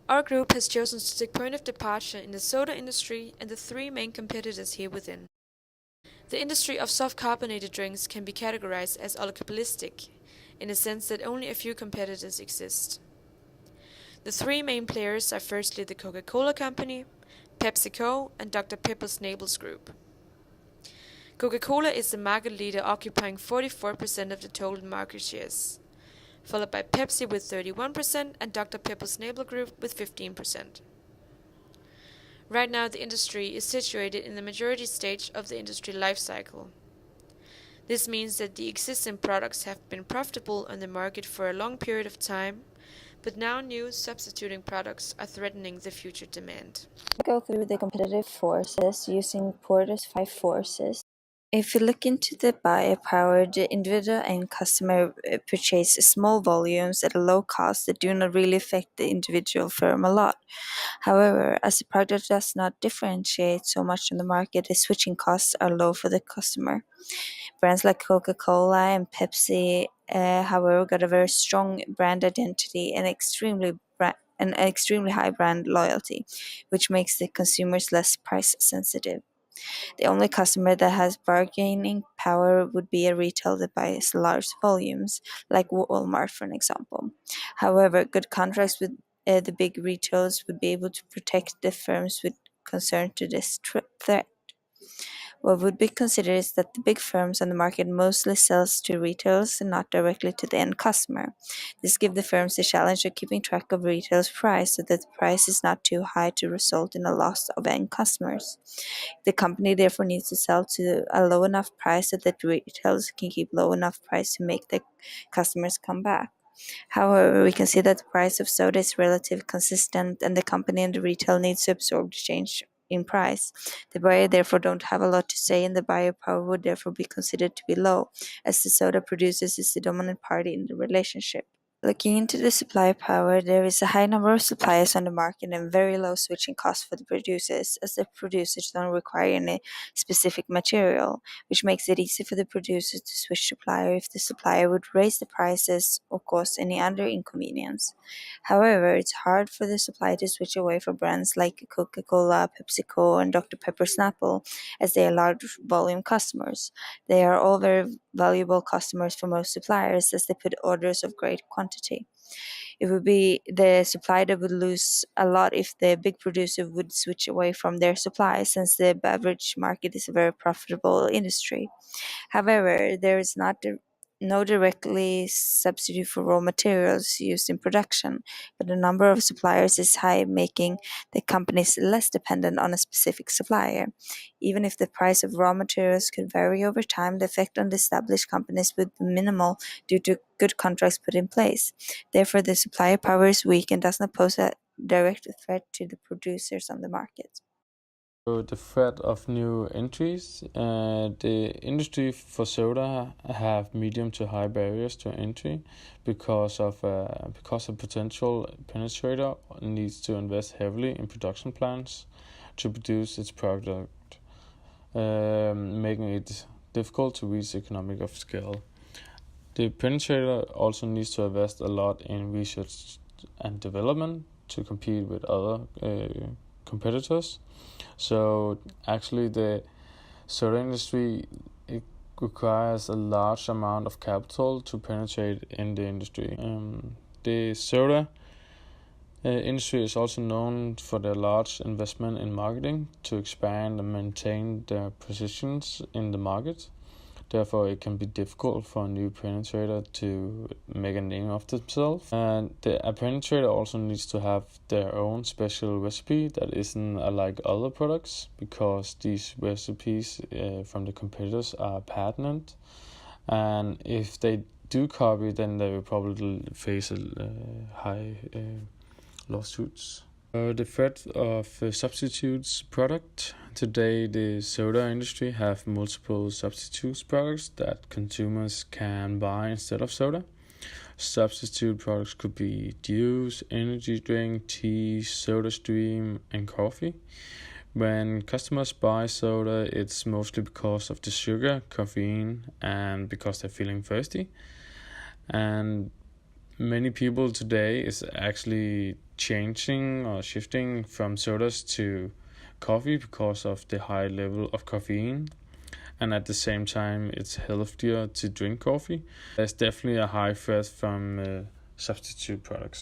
Our group has chosen to take point of departure in the soda industry and the three main competitors here within. The industry of soft carbonated drinks can be categorized as oligopolistic, in the sense that only a few competitors exist. The three main players are firstly the Coca-Cola Company, PepsiCo, and Dr. Pepper's Naples Group. Coca-Cola is the market leader, occupying 44% of the total market shares, followed by Pepsi with 31% and Dr. Pepper's Naples Group with 15%. Right now, the industry is situated in the majority stage of the industry life cycle. This means that the existing products have been profitable on the market for a long period of time, but now new substituting products are threatening the future demand. Go through the competitive forces using Porter's 5 forces. If you look into the buyer power, the individual and customer purchase small volumes at a low cost that do not really affect the individual firm a lot. However, as the product does not differentiate so much in the market, the switching costs are low for the customer. Brands like Coca-Cola and Pepsi, however, got a very strong brand identity and an extremely high brand loyalty, which makes the consumers less price sensitive. The only customer that has bargaining power would be a retailer that buys large volumes, like Walmart, for an example. However, good contracts with the big retailers would be able to protect the firms with concern to this threat. What would be considered is that the big firms on the market mostly sells to retailers and not directly to the end customer. This gives the firms the challenge of keeping track of retail's price so that the price is not too high to result in a loss of end customers. The company therefore needs to sell to a low enough price so that retailers can keep low enough price to make the customers come back. However, we can see that the price of soda is relatively consistent and the company and the retail needs to absorb the change in price. The buyer therefore don't have a lot to say and the buyer power would therefore be considered to be low, as the soda producers is the dominant party in the relationship. Looking into the supply power, there is a high number of suppliers on the market and very low switching costs for the producers, as the producers don't require any specific material, which makes it easy for the producers to switch supplier if the supplier would raise the prices or cause any other inconvenience. However, it's hard for the supplier to switch away from brands like Coca-Cola, PepsiCo, and Dr. Pepper Snapple, as they are large volume customers. They are all very valuable customers for most suppliers as they put orders of great quantity. It would be the supplier that would lose a lot if the big producer would switch away from their supply, since the beverage market is a very profitable industry. However, there is no directly substitute for raw materials used in production, but the number of suppliers is high, making the companies less dependent on a specific supplier. Even if the price of raw materials could vary over time, the effect on the established companies would be minimal due to good contracts put in place. Therefore, the supplier power is weak and does not pose a direct threat to the producers on the market. So the threat of new entries, the industry for soda have medium to high barriers to entry because a potential penetrator needs to invest heavily in production plants to produce its product, making it difficult to reach economic of scale. The penetrator also needs to invest a lot in research and development to compete with other competitors. So actually the soda industry, it requires a large amount of capital to penetrate in the industry. The soda industry is also known for their large investment in marketing to expand and maintain their positions in the market. Therefore, it can be difficult for a new penetrator to make a name of themselves. And a penetrator also needs to have their own special recipe that isn't like other products, because these recipes from the competitors are patented. And if they do copy, then they will probably face high lawsuits. The threat of substitutes product. Today, the soda industry have multiple substitutes products that consumers can buy instead of soda. Substitute products could be juice, energy drink, tea, soda stream, and coffee. When customers buy soda, it's mostly because of the sugar, caffeine, and because they're feeling thirsty. And many people today is actually changing or shifting from sodas to coffee because of the high level of caffeine, and at the same time it's healthier to drink coffee. There's definitely a high threat from substitute products.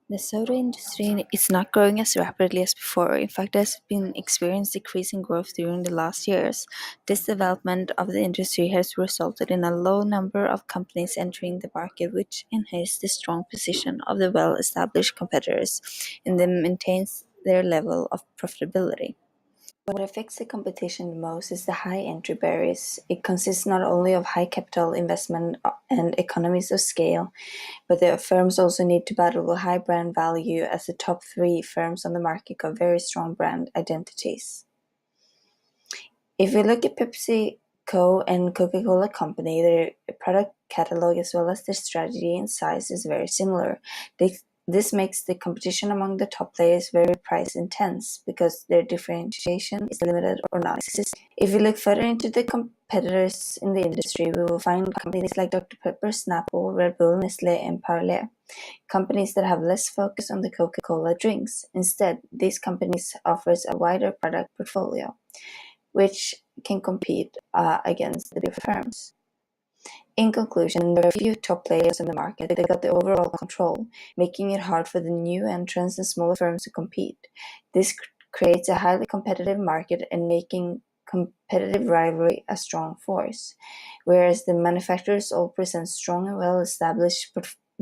The soda industry is not growing as rapidly as before. In fact, it has been experienced decreasing growth during the last years. This development of the industry has resulted in a low number of companies entering the market, which enhances the strong position of the well-established competitors and then maintains their level of profitability. What affects the competition the most is the high entry barriers. It consists not only of high capital investment and economies of scale, but the firms also need to battle with high brand value, as the top three firms on the market got very strong brand identities. If we look at PepsiCo and Coca-Cola Company, their product catalog as well as their strategy and size is very similar. This makes the competition among the top players very price intense because their differentiation is limited or non-existent. If we look further into the competitors in the industry, we will find companies like Dr. Pepper, Snapple, Red Bull, Nestle, and Parle, companies that have less focus on the Coca-Cola drinks. Instead, these companies offers a wider product portfolio, which can compete against the big firms. In conclusion, there are few top players in the market that got the overall control, making it hard for the new entrants and smaller firms to compete. This creates a highly competitive market and making competitive rivalry a strong force, whereas the manufacturers all present strong and well-established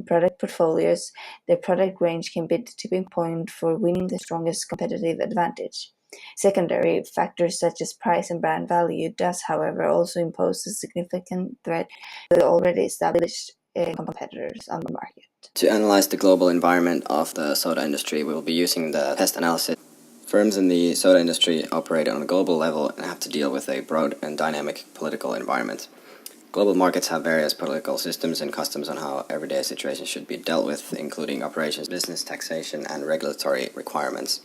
product portfolios. Their product range can be the tipping point for winning the strongest competitive advantage. Secondary factors such as price and brand value does, however, also impose a significant threat to the already established competitors on the market. To analyze the global environment of the soda industry, we will be using the pest analysis. Firms in the soda industry operate on a global level and have to deal with a broad and dynamic political environment. Global markets have various political systems and customs on how everyday situations should be dealt with, including operations, business, taxation, and regulatory requirements.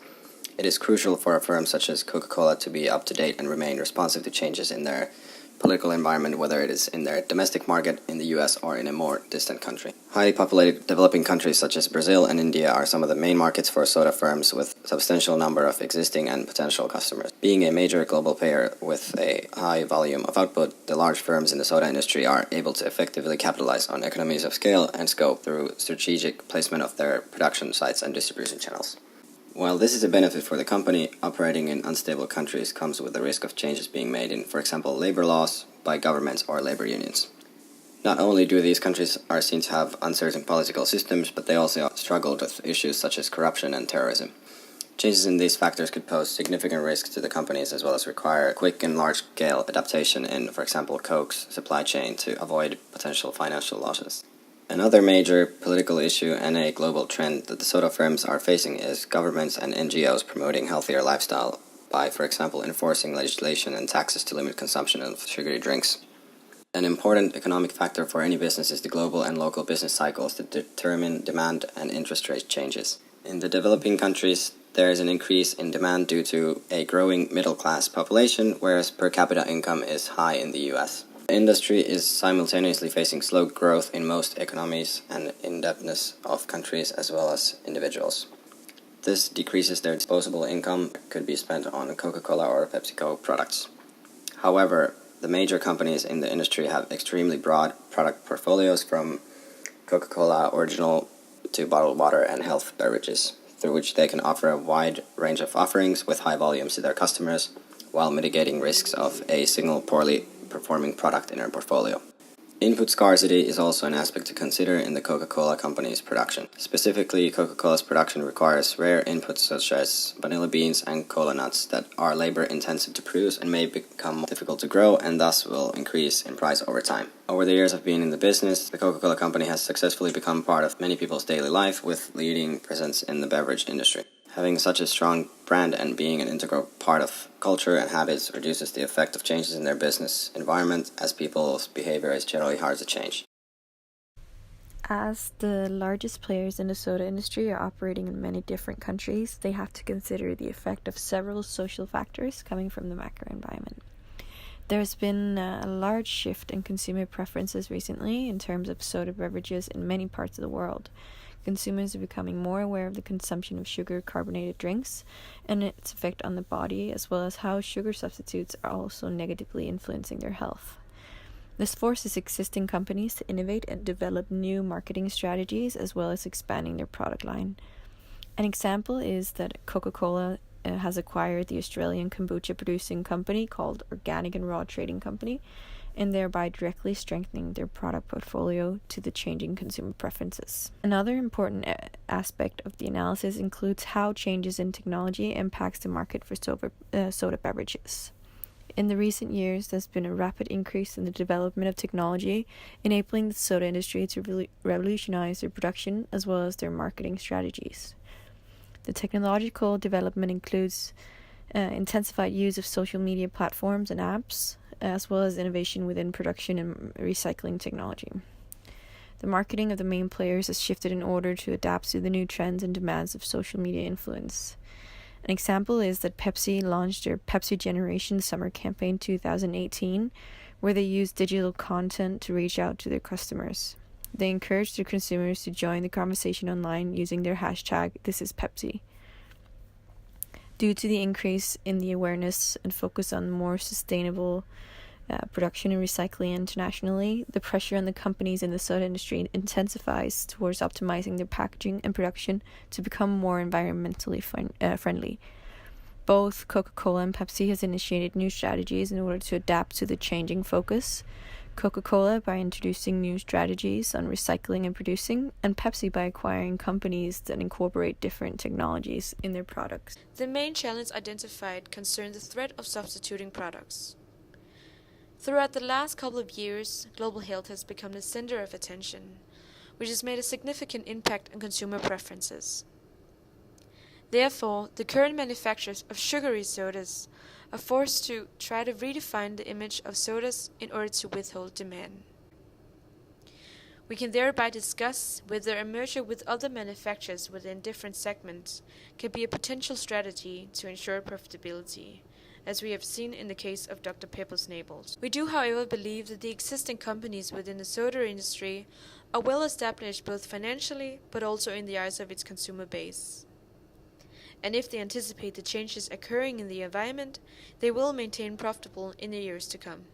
It is crucial for a firm such as Coca-Cola to be up to date and remain responsive to changes in their political environment, whether it is in their domestic market, in the US, or in a more distant country. Highly populated developing countries such as Brazil and India are some of the main markets for soda firms, with a substantial number of existing and potential customers. Being a major global player with a high volume of output, the large firms in the soda industry are able to effectively capitalize on economies of scale and scope through strategic placement of their production sites and distribution channels. While this is a benefit for the company, operating in unstable countries comes with the risk of changes being made in, for example, labor laws by governments or labor unions. Not only do these countries are seen to have uncertain political systems, but they also struggle with issues such as corruption and terrorism. Changes in these factors could pose significant risks to the companies, as well as require quick and large-scale adaptation in, for example, Coke's supply chain to avoid potential financial losses. Another major political issue and a global trend that the soda firms are facing is governments and NGOs promoting healthier lifestyle by, for example, enforcing legislation and taxes to limit consumption of sugary drinks. An important economic factor for any business is the global and local business cycles that determine demand and interest rate changes. In the developing countries, there is an increase in demand due to a growing middle-class population, whereas per capita income is high in the US. The industry is simultaneously facing slow growth in most economies and indebtedness of countries as well as individuals. This decreases their disposable income that could be spent on Coca-Cola or PepsiCo products. However, the major companies in the industry have extremely broad product portfolios, from Coca-Cola Original to bottled water and health beverages, through which they can offer a wide range of offerings with high volumes to their customers, while mitigating risks of a single poorly performing product in our portfolio. Input scarcity is also an aspect to consider in the Coca-Cola company's production. Specifically, Coca-Cola's production requires rare inputs such as vanilla beans and cola nuts that are labor-intensive to produce and may become more difficult to grow, and thus will increase in price over time. Over the years of being in the business, the Coca-Cola company has successfully become part of many people's daily life, with leading presence in the beverage industry. Having such a strong brand and being an integral part of culture and habits reduces the effect of changes in their business environment, as people's behavior is generally hard to change. As the largest players in the soda industry are operating in many different countries, they have to consider the effect of several social factors coming from the macro environment. There's been a large shift in consumer preferences recently in terms of soda beverages in many parts of the world. Consumers are becoming more aware of the consumption of sugar-carbonated drinks and its effect on the body, as well as how sugar substitutes are also negatively influencing their health. This forces existing companies to innovate and develop new marketing strategies, as well as expanding their product line. An example is that Coca-Cola has acquired the Australian kombucha producing company called Organic and Raw Trading Company, and thereby directly strengthening their product portfolio to the changing consumer preferences. Another important aspect of the analysis includes how changes in technology impacts the market for soda beverages. In the recent years, there's been a rapid increase in the development of technology, enabling the soda industry to revolutionize their production as well as their marketing strategies. The technological development includes intensified use of social media platforms and apps, as well as innovation within production and recycling technology. The marketing of the main players has shifted in order to adapt to the new trends and demands of social media influence. An example is that Pepsi launched their Pepsi Generation Summer Campaign 2018, where they used digital content to reach out to their customers. They encouraged their consumers to join the conversation online using their hashtag #ThisIsPepsi. Due to the increase in the awareness and focus on more sustainable production and recycling internationally, the pressure on the companies in the soda industry intensifies towards optimizing their packaging and production to become more environmentally friendly. Both Coca-Cola and Pepsi has initiated new strategies in order to adapt to the changing focus. Coca-Cola by introducing new strategies on recycling and producing, and Pepsi by acquiring companies that incorporate different technologies in their products. The main challenge identified concerned the threat of substituting products. Throughout the last couple of years, global health has become the center of attention, which has made a significant impact on consumer preferences. Therefore, the current manufacturers of sugary sodas are forced to try to redefine the image of sodas in order to withhold demand. We can thereby discuss whether a merger with other manufacturers within different segments can be a potential strategy to ensure profitability, as we have seen in the case of Dr. Pepper's Naples. We do, however, believe that the existing companies within the soda industry are well established both financially but also in the eyes of its consumer base. And if they anticipate the changes occurring in the environment, they will maintain profitable in the years to come.